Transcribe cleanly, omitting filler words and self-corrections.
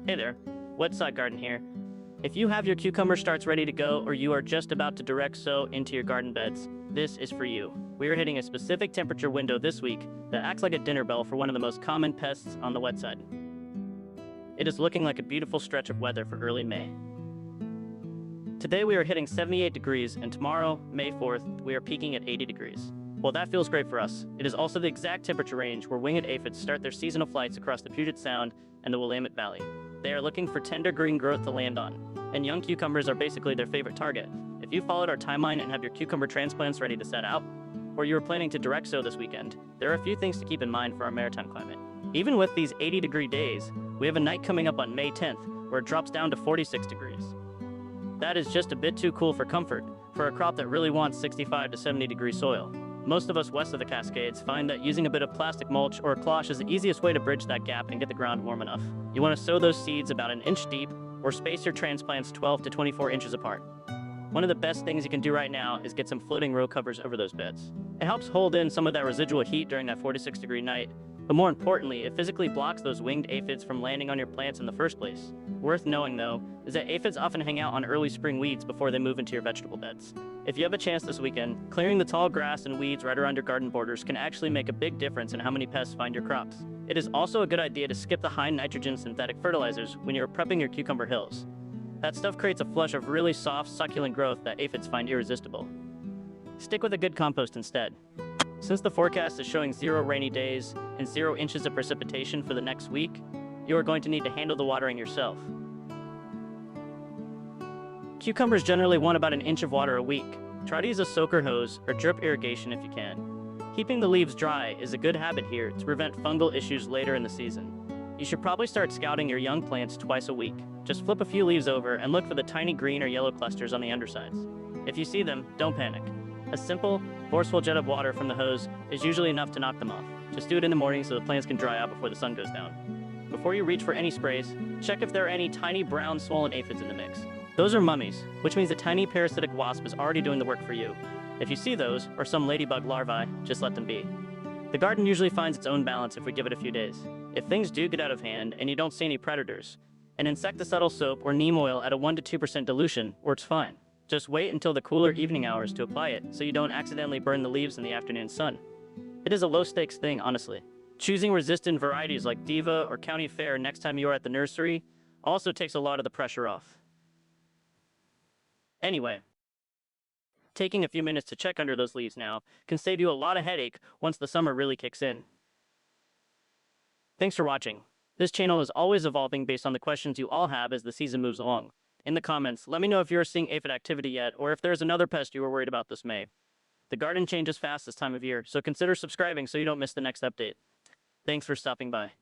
Hey there, Wetside Garden here. If you have your cucumber starts ready to go or you are just about to direct sow into your garden beds, this is for you. We are hitting a specific temperature window this week that acts like a dinner bell for one of the most common pests on the wet side. It is looking like a beautiful stretch of weather for early May. Today we are hitting 78 degrees and tomorrow, May 4th, we are peaking at 80 degrees. While that feels great for us, it is also the exact temperature range where winged aphids start their seasonal flights across the Puget Sound and the Willamette Valley. They are looking for tender green growth to land on, and young cucumbers are basically their favorite target. If you followed our timeline and have your cucumber transplants ready to set out, or you are planning to direct sow this weekend, there are a few things to keep in mind for our maritime climate. Even with these 80-degree days, we have a night coming up on May 10th where it drops down to 46 degrees. That is just a bit too cool for comfort for a crop that really wants 65 to 70-degree soil. Most of us west of the Cascades find that using a bit of plastic mulch or a cloche is the easiest way to bridge that gap and get the ground warm enough. You want to sow those seeds about an inch deep or space your transplants 12 to 24 inches apart. One of the best things you can do right now is get some floating row covers over those beds. It helps hold in some of that residual heat during that 46-degree night, but more importantly, it physically blocks those winged aphids from landing on your plants in the first place. Worth knowing, though, is that aphids often hang out on early spring weeds before they move into your vegetable beds. If you have a chance this weekend, clearing the tall grass and weeds right around your garden borders can actually make a big difference in how many pests find your crops. It is also a good idea to skip the high nitrogen synthetic fertilizers when you're prepping your cucumber hills. That stuff creates a flush of really soft, succulent growth that aphids find irresistible. Stick with a good compost instead. Since the forecast is showing 0 rainy days and 0 inches of precipitation for the next week, you are going to need to handle the watering yourself. Cucumbers generally want about an inch of water a week. Try to use a soaker hose or drip irrigation if you can. Keeping the leaves dry is a good habit here to prevent fungal issues later in the season. You should probably start scouting your young plants twice a week. Just flip a few leaves over and look for the tiny green or yellow clusters on the undersides. If you see them, don't panic. A simple, forceful jet of water from the hose is usually enough to knock them off. Just do it in the morning so the plants can dry out before the sun goes down. Before you reach for any sprays, check if there are any tiny brown swollen aphids in the mix. Those are mummies, which means a tiny parasitic wasp is already doing the work for you. If you see those, or some ladybug larvae, just let them be. The garden usually finds its own balance if we give it a few days. If things do get out of hand and you don't see any predators, an insecticidal soap or neem oil at a 1 to 2% dilution works fine. Just wait until the cooler evening hours to apply it so you don't accidentally burn the leaves in the afternoon sun. It is a low-stakes thing, honestly. Choosing resistant varieties like Diva or County Fair next time you are at the nursery also takes a lot of the pressure off. Anyway, taking a few minutes to check under those leaves now can save you a lot of headache once the summer really kicks in. Thanks for watching. This channel is always evolving based on the questions you all have as the season moves along. In the comments, let me know if you're seeing aphid activity yet or if there's another pest you were worried about this May. The garden changes fast this time of year, so consider subscribing so you don't miss the next update. Thanks for stopping by.